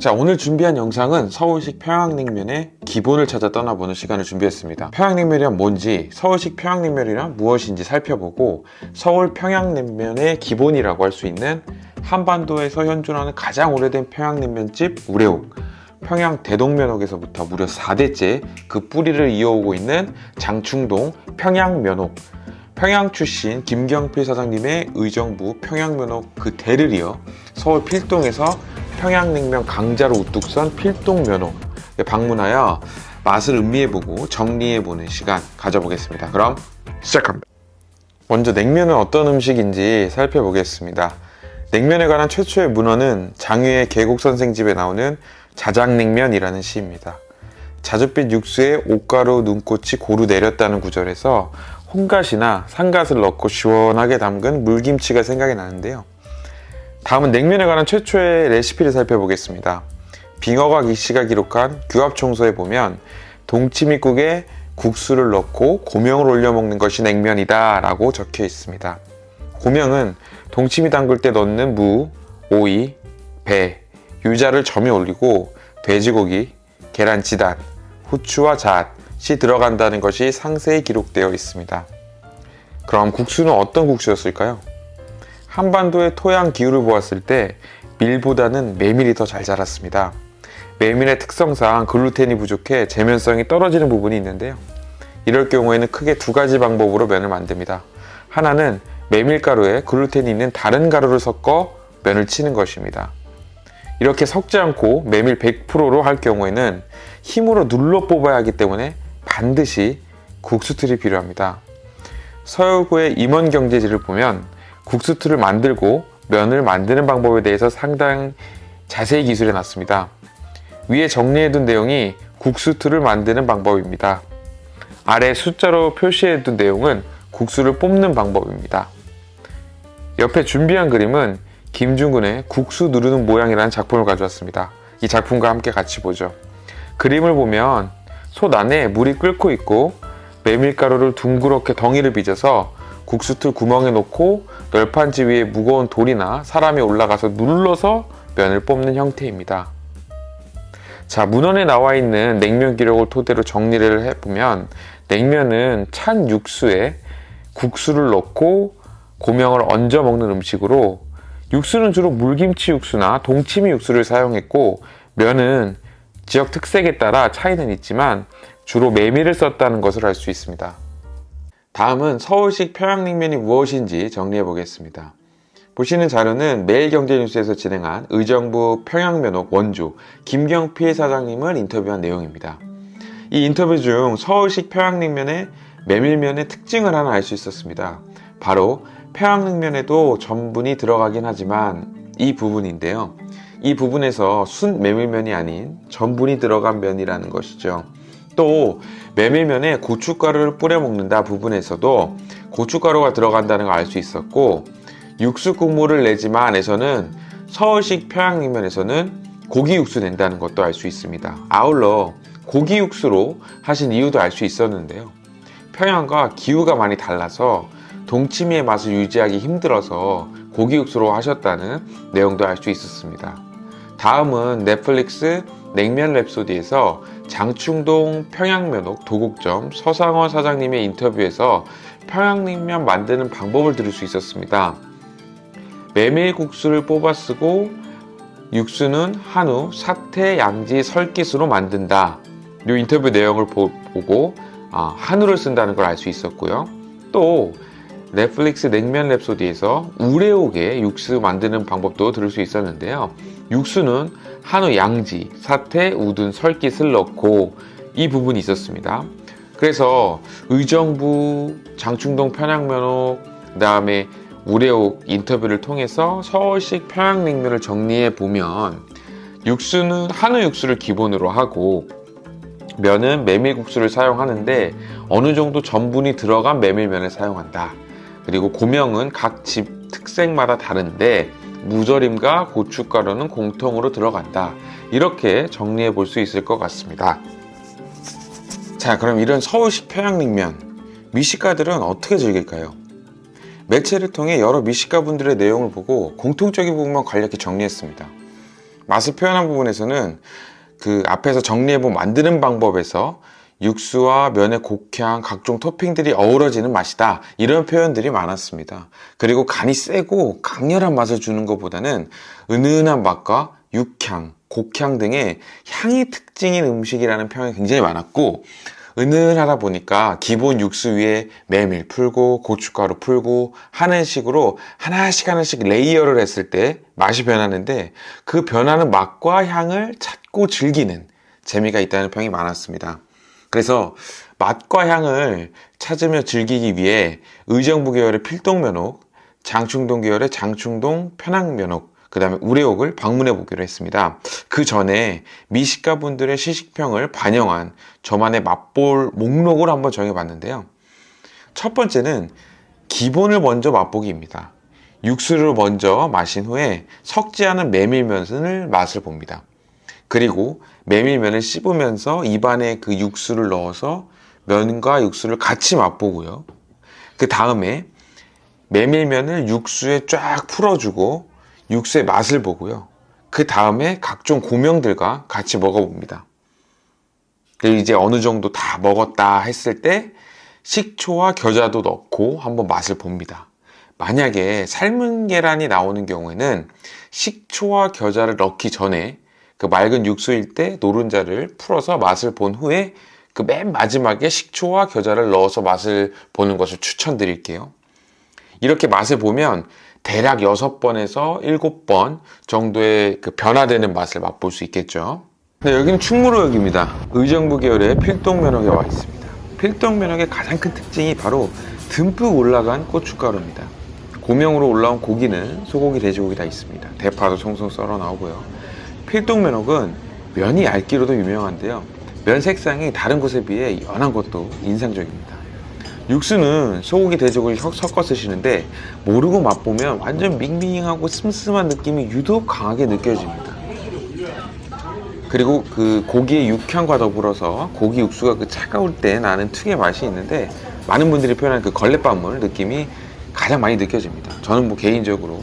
자, 오늘 준비한 영상은 서울식 평양냉면의 기본을 찾아 떠나보는 시간을 준비했습니다. 평양냉면이란 뭔지, 서울식 평양냉면이란 무엇인지 살펴보고 서울 평양냉면의 기본이라고 할 수 있는 한반도에서 현존하는 가장 오래된 평양냉면집 우레옥, 평양 대동면옥에서부터 무려 4대째 그 뿌리를 이어오고 있는 장충동 평양면옥, 평양 출신 김경필 사장님의 의정부 평양면옥 그 대를 이어 서울 필동에서 평양냉면 강자로 우뚝 선 필동면옥에 방문하여 맛을 음미해보고 정리해보는 시간 가져보겠습니다. 그럼 시작합니다. 먼저 냉면은 어떤 음식인지 살펴보겠습니다. 냉면에 관한 최초의 문헌은 장유의 계곡선생집에 나오는 자작냉면이라는 시입니다. 자줏빛 육수에 옷가루, 눈꽃이 고루 내렸다는 구절에서 홍갓이나 상갓을 넣고 시원하게 담근 물김치가 생각이 나는데요. 다음은 냉면에 관한 최초의 레시피를 살펴보겠습니다. 빙어각 이씨가 기록한 규합총서에 보면 동치미국에 국수를 넣고 고명을 올려 먹는 것이 냉면이다 라고 적혀 있습니다. 고명은 동치미 담글 때 넣는 무, 오이, 배, 유자를 점에 올리고 돼지고기, 계란치단, 후추와 잣이 들어간다는 것이 상세히 기록되어 있습니다. 그럼 국수는 어떤 국수였을까요? 한반도의 토양 기후를 보았을 때 밀보다는 메밀이 더 잘 자랐습니다. 메밀의 특성상 글루텐이 부족해 제면성이 떨어지는 부분이 있는데요. 이럴 경우에는 크게 두 가지 방법으로 면을 만듭니다. 하나는 메밀가루에 글루텐이 있는 다른 가루를 섞어 면을 치는 것입니다. 이렇게 섞지 않고 메밀 100%로 할 경우에는 힘으로 눌러 뽑아야 하기 때문에 반드시 국수틀이 필요합니다. 서울구의 임원경제지를 보면 국수틀을 만들고 면을 만드는 방법에 대해서 상당히 자세히 기술해 놨습니다. 위에 정리해둔 내용이 국수틀을 만드는 방법입니다. 아래 숫자로 표시해둔 내용은 국수를 뽑는 방법입니다. 옆에 준비한 그림은 김중근의 국수 누르는 모양이라는 작품을 가져왔습니다. 이 작품과 함께 같이 보죠. 그림을 보면 솥 안에 물이 끓고 있고 메밀가루를 둥그렇게 덩이를 빚어서 국수틀 구멍에 놓고 널판지 위에 무거운 돌이나 사람이 올라가서 눌러서 면을 뽑는 형태입니다. 자, 문헌에 나와 있는 냉면 기록을 토대로 정리를 해보면 냉면은 찬 육수에 국수를 넣고 고명을 얹어 먹는 음식으로 육수는 주로 물김치 육수나 동치미 육수를 사용했고 면은 지역 특색에 따라 차이는 있지만 주로 메밀을 썼다는 것을 알 수 있습니다. 다음은 서울식 평양냉면이 무엇인지 정리해 보겠습니다. 보시는 자료는 매일경제뉴스에서 진행한 의정부 평양면옥 원주 김경필 사장님을 인터뷰한 내용입니다. 이 인터뷰 중 서울식 평양냉면의 메밀면의 특징을 하나 알 수 있었습니다. 바로 평양냉면에도 전분이 들어가긴 하지만 이 부분인데요. 이 부분에서 순 메밀면이 아닌 전분이 들어간 면이라는 것이죠. 또 메밀면에 고춧가루를 뿌려 먹는다 부분에서도 고춧가루가 들어간다는 걸 알 수 있었고, 육수 국물을 내지만에서는 서울식 평양냉면에서는 고기 육수 낸다는 것도 알 수 있습니다. 아울러 고기 육수로 하신 이유도 알 수 있었는데요. 평양과 기후가 많이 달라서 동치미의 맛을 유지하기 힘들어서 고기 육수로 하셨다는 내용도 알 수 있었습니다. 다음은 넷플릭스 냉면 랩소디에서 장충동 평양면옥 도곡점 서상원 사장님의 인터뷰에서 평양냉면 만드는 방법을 들을 수 있었습니다. 메밀국수를 뽑아 쓰고 육수는 한우, 사태, 양지, 설깃으로 만든다. 이 인터뷰 내용을 보고 한우를 쓴다는 걸 알 수 있었고요. 또 넷플릭스 냉면 랩소디에서 우레옥의 육수 만드는 방법도 들을 수 있었는데요. 육수는 한우, 양지, 사태, 우둔, 설깃을 넣고 이 부분이 있었습니다. 그래서 의정부, 장충동 평양면옥, 그 다음에 우레옥 인터뷰를 통해서 서울식 평양냉면을 정리해 보면 육수는 한우 육수를 기본으로 하고 면은 메밀국수를 사용하는데 어느 정도 전분이 들어간 메밀면을 사용한다. 그리고 고명은 각 집 특색마다 다른데 무절임과 고춧가루는 공통으로 들어간다. 이렇게 정리해 볼 수 있을 것 같습니다. 자, 그럼 이런 서울식 평양냉면 미식가들은 어떻게 즐길까요? 매체를 통해 여러 미식가분들의 내용을 보고 공통적인 부분만 간략히 정리했습니다. 맛을 표현한 부분에서는 그 앞에서 정리해본 만드는 방법에서 육수와 면의 곡향, 각종 토핑들이 어우러지는 맛이다, 이런 표현들이 많았습니다. 그리고 간이 세고 강렬한 맛을 주는 것보다는 은은한 맛과 육향, 곡향 등의 향이 특징인 음식이라는 평이 굉장히 많았고, 은은하다 보니까 기본 육수 위에 메밀 풀고 고춧가루 풀고 하는 식으로 하나씩 레이어를 했을 때 맛이 변하는데, 그 변하는 맛과 향을 찾고 즐기는 재미가 있다는 평이 많았습니다. 그래서 맛과 향을 찾으며 즐기기 위해 의정부 계열의 필동면옥, 장충동 계열의 장충동 편향면옥, 그 다음에 우레옥을 방문해 보기로 했습니다. 그 전에 미식가분들의 시식평을 반영한 저만의 맛볼 목록을 한번 정해봤는데요. 첫 번째는 기본을 먼저 맛보기입니다. 육수를 먼저 마신 후에 섞지 않은 메밀면을 맛을 봅니다. 그리고 메밀면을 씹으면서 입안에 그 육수를 넣어서 면과 육수를 같이 맛보고요. 그 다음에 메밀면을 육수에 쫙 풀어주고 육수의 맛을 보고요. 그 다음에 각종 고명들과 같이 먹어봅니다. 그리고 이제 어느 정도 다 먹었다 했을 때 식초와 겨자도 넣고 한번 맛을 봅니다. 만약에 삶은 계란이 나오는 경우에는 식초와 겨자를 넣기 전에 그 맑은 육수일 때 노른자를 풀어서 맛을 본 후에 그 맨 마지막에 식초와 겨자를 넣어서 맛을 보는 것을 추천드릴게요. 이렇게 맛을 보면 대략 6번에서 7번 정도의 그 변화되는 맛을 맛볼 수 있겠죠. 네, 여기는 충무로역입니다. 의정부 계열의 필동면옥에 와 있습니다. 필동면옥의 가장 큰 특징이 바로 듬뿍 올라간 고춧가루입니다. 고명으로 올라온 고기는 소고기, 돼지고기 다 있습니다. 대파도 송송 썰어 나오고요. 필동면옥은 면이 얇기로도 유명한데요. 면 색상이 다른 곳에 비해 연한 것도 인상적입니다. 육수는 소고기, 돼지고기 섞어 쓰시는데 모르고 맛보면 완전 밍밍하고 슴슴한 느낌이 유독 강하게 느껴집니다. 그리고 그 고기의 육향과 더불어서 고기 육수가 그 차가울 때 나는 특유의 맛이 있는데, 많은 분들이 표현한 그 걸레밥물 느낌이 가장 많이 느껴집니다. 저는 뭐 개인적으로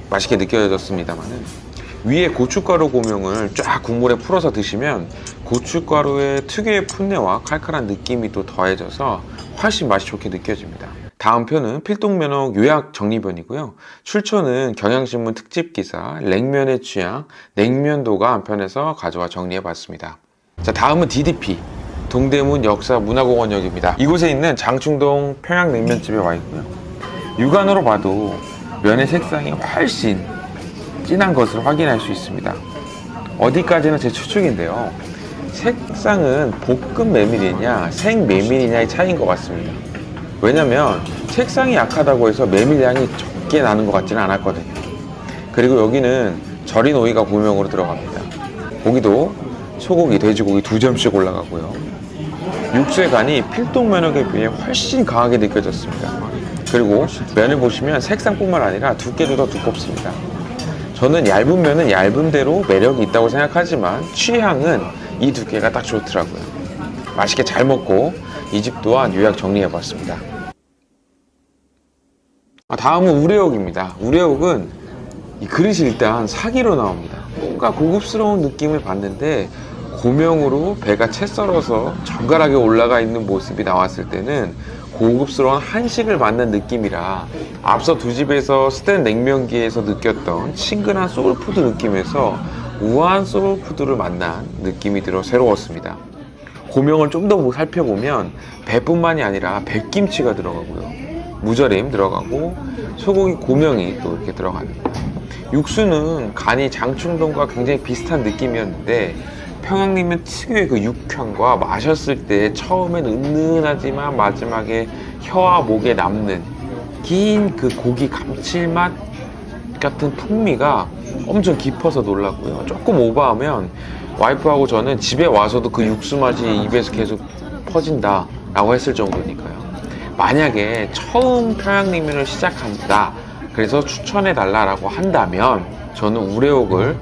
맛있게 느껴졌습니다만은, 위에 고춧가루 고명을 쫙 국물에 풀어서 드시면 고춧가루의 특유의 풋내와 칼칼한 느낌이 또 더해져서 훨씬 맛이 좋게 느껴집니다. 다음 편은 필동면옥 요약 정리편이고요. 출처는 경향신문 특집기사 냉면의 취향, 냉면도가 한 편에서 가져와 정리해봤습니다. 자, 다음은 DDP 동대문 역사문화공원역입니다. 이곳에 있는 장충동 평양냉면집에 와 있고요. 육안으로 봐도 면의 색상이 훨씬 진한 것을 확인할 수 있습니다. 어디까지나 제 추측인데요. 색상은 볶음 메밀이냐 생 메밀이냐의 차이인 것 같습니다. 왜냐면 색상이 약하다고 해서 메밀향이 적게 나는 것 같지는 않았거든요. 그리고 여기는 절인 오이가 고명으로 들어갑니다. 고기도 소고기, 돼지고기 2점씩 올라가고요. 육수의 간이 필동면옥에 비해 훨씬 강하게 느껴졌습니다. 그리고 면을 보시면 색상뿐만 아니라 두께도 더 두껍습니다. 저는 얇은 면은 얇은 대로 매력이 있다고 생각하지만 취향은 이 두께가 딱 좋더라고요. 맛있게 잘 먹고 이 집 또한 요약 정리해봤습니다. 다음은 우레옥입니다. 우레옥은 이 그릇이 일단 사기로 나옵니다. 뭔가 고급스러운 느낌을 받는데 고명으로 배가 채 썰어서 정갈하게 올라가 있는 모습이 나왔을 때는 고급스러운 한식을 만난 느낌이라 앞서 두 집에서 스텐 냉면기에서 느꼈던 친근한 소울푸드 느낌에서 우아한 소울푸드를 만난 느낌이 들어 새로웠습니다. 고명을 좀 더 살펴보면 배뿐만이 아니라 백김치가 들어가고요, 무절임 들어가고 소고기 고명이 또 이렇게 들어갑니다. 육수는 간이 장충동과 굉장히 비슷한 느낌이었는데 평양냉면 특유의 그 육향과 마셨을 때 처음엔 은은하지만 마지막에 혀와 목에 남는 긴 그 고기 감칠맛 같은 풍미가 엄청 깊어서 놀랐고요. 조금 오버하면 와이프하고 저는 집에 와서도 그 육수 맛이 입에서 계속 퍼진다 라고 했을 정도니까요. 만약에 처음 평양냉면을 시작한다 그래서 추천해 달라고 한다면 저는 우레옥을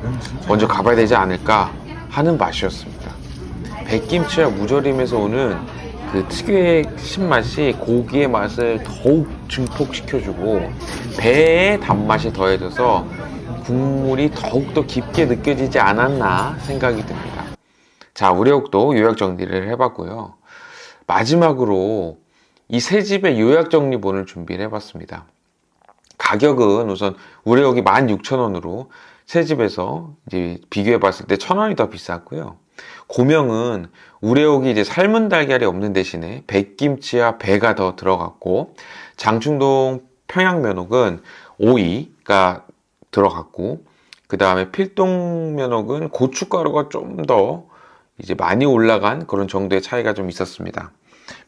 먼저 가봐야 되지 않을까 하는 맛이었습니다. 백김치와 무절임에서 오는 그 특유의 신맛이 고기의 맛을 더욱 증폭시켜주고 배의 단맛이 더해져서 국물이 더욱더 깊게 느껴지지 않았나 생각이 듭니다. 자, 우레옥도 요약 정리를 해봤고요. 마지막으로 이 세 집의 요약 정리본을 준비를 해봤습니다. 가격은 우선 우레옥이 16,000원으로 세 집에서 이제 비교해봤을 때 1,000원이 더 비쌌고요. 고명은 우레옥이 이제 삶은 달걀이 없는 대신에 백김치와 배가 더 들어갔고, 장충동 평양면옥은 오이가 들어갔고, 그 다음에 필동면옥은 고춧가루가 좀 더 이제 많이 올라간 그런 정도의 차이가 좀 있었습니다.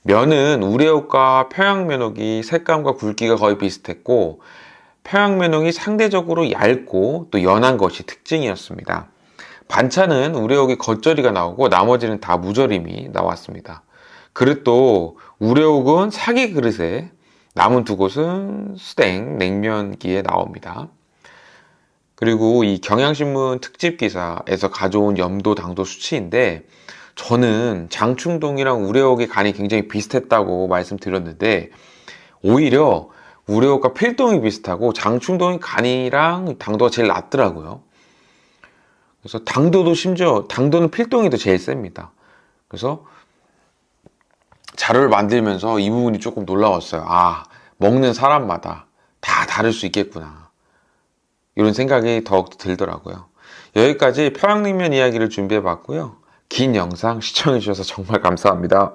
면은 우레옥과 평양면옥이 색감과 굵기가 거의 비슷했고, 평양면옥이 상대적으로 얇고 또 연한 것이 특징이었습니다. 반찬은 우레옥이 겉절이가 나오고 나머지는 다 무절임이 나왔습니다. 그릇도 우레옥은 사기 그릇에, 남은 두 곳은 수댕 냉면기에 나옵니다. 그리고 이 경향신문 특집 기사에서 가져온 염도, 당도 수치인데, 저는 장충동이랑 우레옥의 간이 굉장히 비슷했다고 말씀드렸는데, 오히려 우레옥과 필동이 비슷하고 장충동이 간이랑 당도가 제일 낮더라고요. 그래서 당도도 심지어 당도는 필동이 더 제일 셉니다. 그래서 자료를 만들면서 이 부분이 조금 놀라웠어요. 아, 먹는 사람마다 다 다를 수 있겠구나, 이런 생각이 더욱 들더라고요. 여기까지 평양냉면 이야기를 준비해 봤고요. 긴 영상 시청해 주셔서 정말 감사합니다.